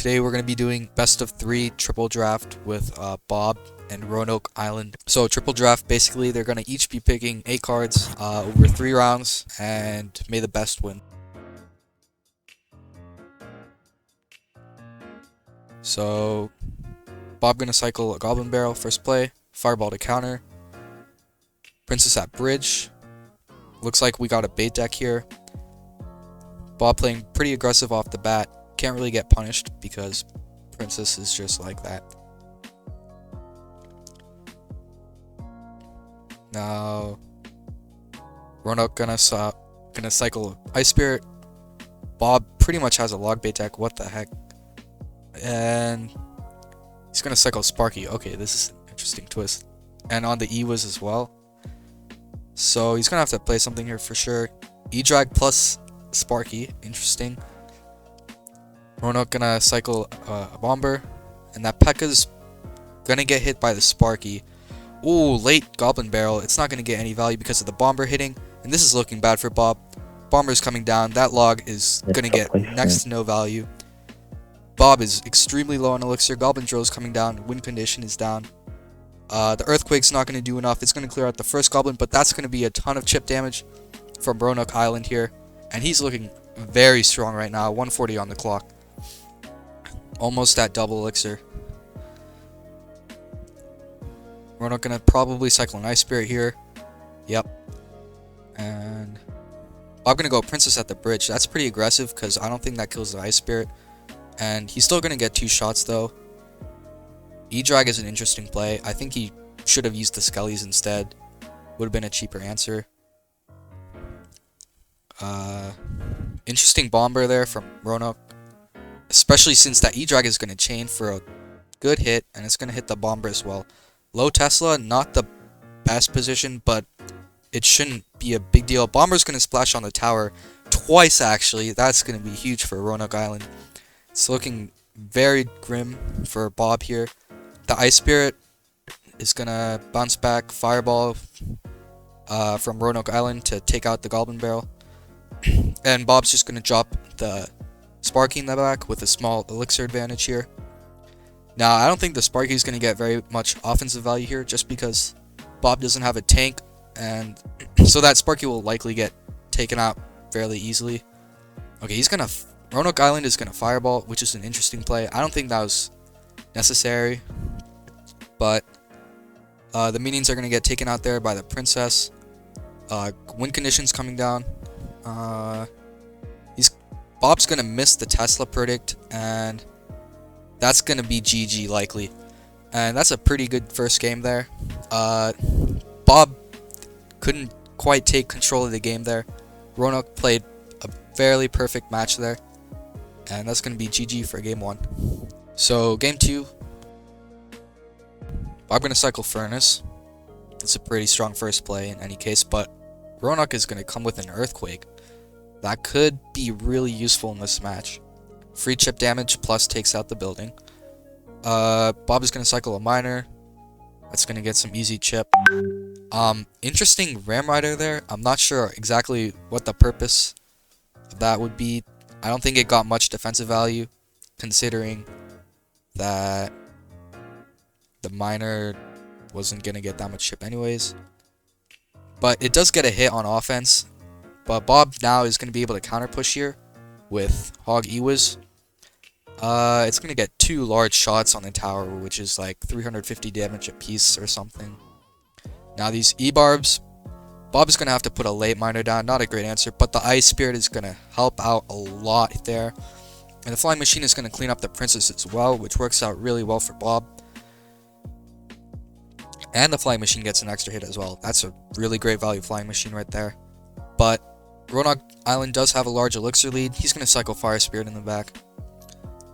today we're going to be doing best of 3 triple draft with Bob and Roanoke Island. So triple draft, basically they're going to each be picking 8 cards over 3 rounds, and may the best win. So Bob going to cycle a Goblin Barrel first play, Fireball to counter, Princess at bridge. Looks like we got a bait deck here. Bob playing pretty aggressive off the bat. Can't really get punished because Princess is just like that. Now Roanoke gonna cycle Ice Spirit. Bob pretty much has a log bait deck. What the heck? And he's gonna cycle Sparky. Okay, this is an interesting twist. And on the E-Wiz as well. So he's gonna have to play something here for sure. E-Drag plus Sparky. Interesting. Roanoke gonna cycle a Bomber. And that P.E.K.K.A.'s gonna get hit by the Sparky. Ooh, late Goblin Barrel. It's not gonna get any value because of the Bomber hitting. And this is looking bad for Bob. Bomber's coming down. That log is gonna get next to no value. Bob is extremely low on Elixir. Goblin Drill's coming down. Win condition is down. The Earthquake's not going to do enough. It's going to clear out the first Goblin, but that's going to be a ton of chip damage from Roanoke Island here. And he's looking very strong right now. 140 on the clock. Almost at double Elixir. Roanoke going to probably cycle an Ice Spirit here. Yep. And I'm going to go Princess at the bridge. That's pretty aggressive because I don't think that kills the Ice Spirit. And he's still going to get 2 shots though. E-Drag is an interesting play. I think he should have used the Skellies instead. Would have been a cheaper answer. Interesting Bomber there from Roanoke. Especially since that E-Drag is going to chain for a good hit. And it's going to hit the Bomber as well. Low Tesla, not the best position, but it shouldn't be a big deal. Bomber's going to splash on the tower twice actually. That's going to be huge for Roanoke Island. It's looking very grim for Bob here. The Ice Spirit is gonna bounce back Fireball from Roanoke Island to take out the Goblin Barrel. And Bob's just gonna drop the Sparky in the back with a small Elixir advantage here. Now, I don't think the Sparky is gonna get very much offensive value here just because Bob doesn't have a tank, and so that Sparky will likely get taken out fairly easily. Okay, Roanoke Island is gonna Fireball, which is an interesting play. I don't think that was necessary, but the minions are going to get taken out there by the Princess. Win conditions coming down. Bob's going to miss the Tesla predict, and that's going to be GG likely. And that's a pretty good first game there. Bob couldn't quite take control of the game there. Roanoke played a fairly perfect match there, and that's going to be GG for game 1. So game 2, I'm going to cycle Furnace. It's a pretty strong first play in any case, but Roanoke is going to come with an Earthquake. That could be really useful in this match. Free chip damage plus takes out the building. Bob is going to cycle a Miner. That's going to get some easy chip. Interesting Ram Rider there. I'm not sure exactly what the purpose of that would be. I don't think it got much defensive value, considering that the Miner wasn't going to get that much chip anyways. But it does get a hit on offense. But Bob now is going to be able to counter push here with Hog E-Wiz. It's going to get 2 large shots on the tower, which is like 350 damage a piece or something. Now these E-Barbs, Bob is going to have to put a late Miner down. Not a great answer, but the Ice Spirit is going to help out a lot there. And the Flying Machine is going to clean up the Princess as well, which works out really well for Bob. And the Flying Machine gets an extra hit as well. That's a really great value Flying Machine right there. But Roanoke Island does have a large Elixir lead. He's going to cycle Fire Spirit in the back.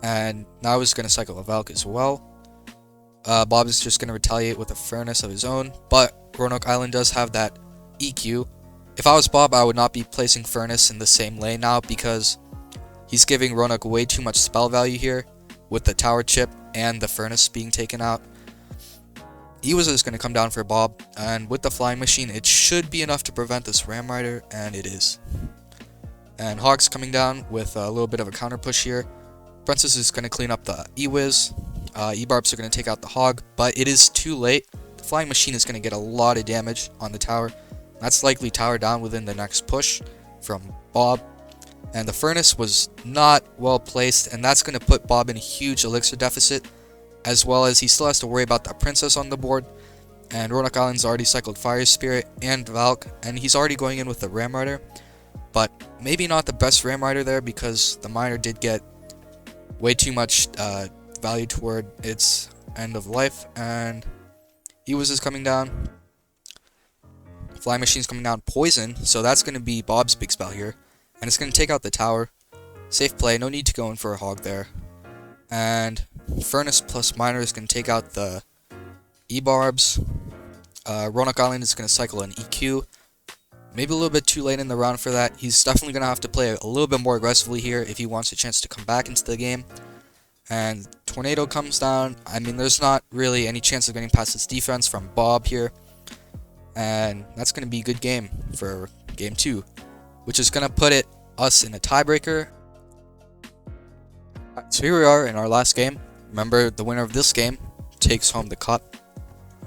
And now he's going to cycle a Valk as well. Bob is just going to retaliate with a Furnace of his own. But Roanoke Island does have that EQ. If I was Bob, I would not be placing Furnace in the same lane now because he's giving Roanoke way too much spell value here with the tower chip and the Furnace being taken out. E-Wiz is going to come down for Bob, and with the Flying Machine, it should be enough to prevent this Ram Rider, and it is. And Hog's coming down with a little bit of a counter push here. Princess is going to clean up the E-Wiz. E-Barbs are going to take out the Hog, but it is too late. The Flying Machine is going to get a lot of damage on the tower. That's likely tower down within the next push from Bob. And the Furnace was not well placed, and that's going to put Bob in a huge elixir deficit, as well as he still has to worry about that Princess on the board. And Roanoke Island's already cycled Fire Spirit and Valk, and he's already going in with the Ram Rider. But maybe not the best Ram Rider there, because the Miner did get way too much value toward its end of life. And E-Wiz is coming down. Flying Machine's coming down. Poison, so that's going to be Bob's big spell here. And it's going to take out the tower. Safe play, no need to go in for a Hog there. And Furnace plus Miner is going to take out the E-Barbs. Roanoke Island is going to cycle an EQ. Maybe a little bit too late in the round for that. He's definitely going to have to play a little bit more aggressively here if he wants a chance to come back into the game. And Tornado comes down. I mean, there's not really any chance of getting past this defense from Bob here. And that's going to be a good game for game 2, which is going to put us in a tiebreaker. So here we are in our last game. Remember, the winner of this game takes home the cup.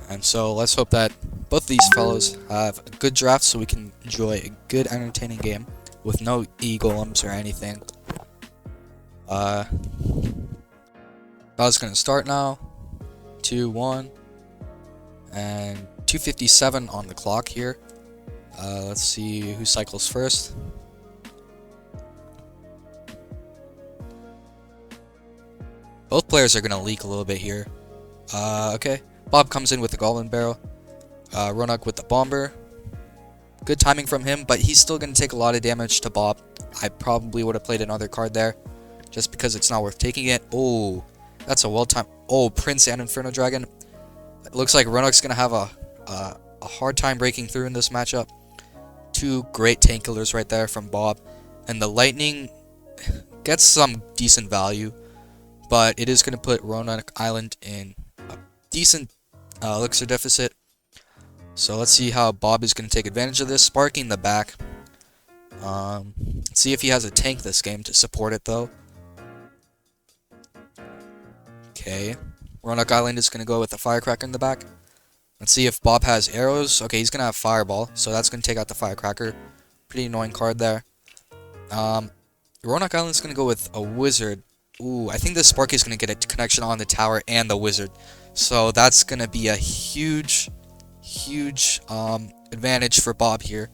And so let's hope that both of these fellows have a good draft so we can enjoy a good, entertaining game with no E-Golems or anything. Battle's going to start now. 2, 1. And 2:57 on the clock here. Let's see who cycles first. Both players are going to leak a little bit here. Okay. Bob comes in with the Goblin Barrel. Roanoke with the Bomber. Good timing from him, but he's still going to take a lot of damage to Bob. I probably would have played another card there, just because it's not worth taking it. Oh, that's a well-timed... Oh, Prince and Inferno Dragon. It looks like Roanoke's going to have a hard time breaking through in this matchup. Two great tank killers right there from Bob. And the Lightning gets some decent value, but it is going to put Roanoke Island in a decent elixir deficit. So let's see how Bob is going to take advantage of this. Sparking the back. Let's see if he has a tank this game to support it, though. Okay. Roanoke Island is going to go with the Firecracker in the back. Let's see if Bob has arrows. Okay, he's going to have Fireball, so that's going to take out the Firecracker. Pretty annoying card there. Roanoke Island is going to go with a Wizard. Ooh, I think this Sparky is going to get a connection on the tower and the Wizard. So that's going to be a huge advantage for Bob here.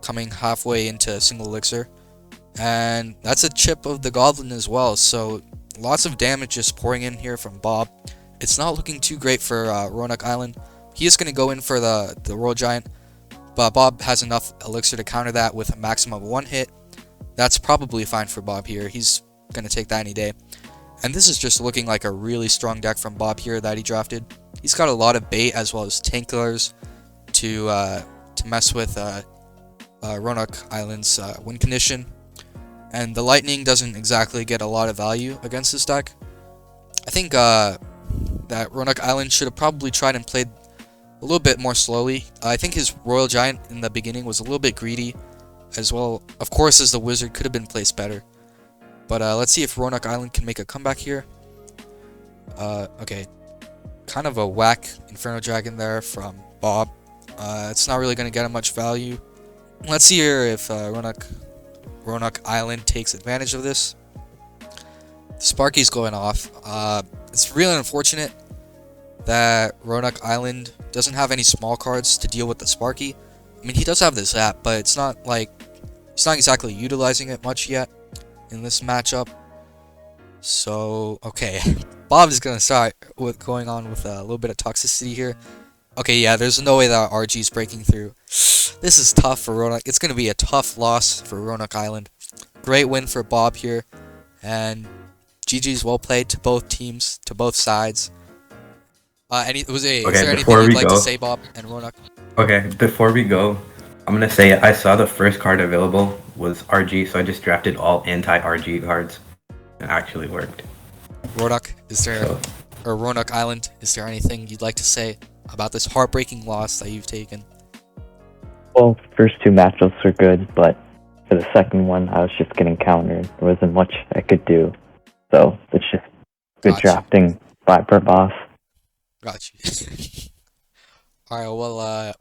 Coming halfway into single elixir. And that's a chip of the Goblin as well, so lots of damage just pouring in here from Bob. It's not looking too great for Roanoke Island. He is going to go in for the Royal Giant, but Bob has enough elixir to counter that with a maximum of 1 hit. That's probably fine for Bob here. He's going to take that any day. And this is just looking like a really strong deck from Bob here that he drafted. He's got a lot of bait as well as tank killers to mess with Roanoke Island's win condition. And the Lightning doesn't exactly get a lot of value against this deck. I think that Roanoke Island should have probably tried and played a little bit more slowly. I think his Royal Giant in the beginning was a little bit greedy, as well, of course, as the Wizard could have been placed better. But let's see if Roanoke Island can make a comeback here. Okay. Kind of a whack Inferno Dragon there from Bob. It's not really going to get him much value. Let's see here if Roanoke Island takes advantage of this. Sparky's going off. It's really unfortunate that Roanoke Island doesn't have any small cards to deal with the Sparky. I mean, he does have this app, but it's not like he's not exactly utilizing it much yet in this matchup. So, okay. Bob is going to start with going on with a little bit of toxicity here. Okay, yeah, there's no way that RG is breaking through. This is tough for Roanoke. It's going to be a tough loss for Roanoke Island. Great win for Bob here. And GG's well played to both teams, to both sides. Is there anything you'd like to say, Bob and Roanoke? Okay, before we go, I'm going to say I saw the first card available was RG, so I just drafted all anti-RG cards. It actually worked. Roanoke, or Roanoke Island, is there anything you'd like to say about this heartbreaking loss that you've taken? Well, first two matchups were good, but For the second one, I was just getting countered. There wasn't much I could do. So it's just good Got you. drafting Viper boss. Got you. Alright, well,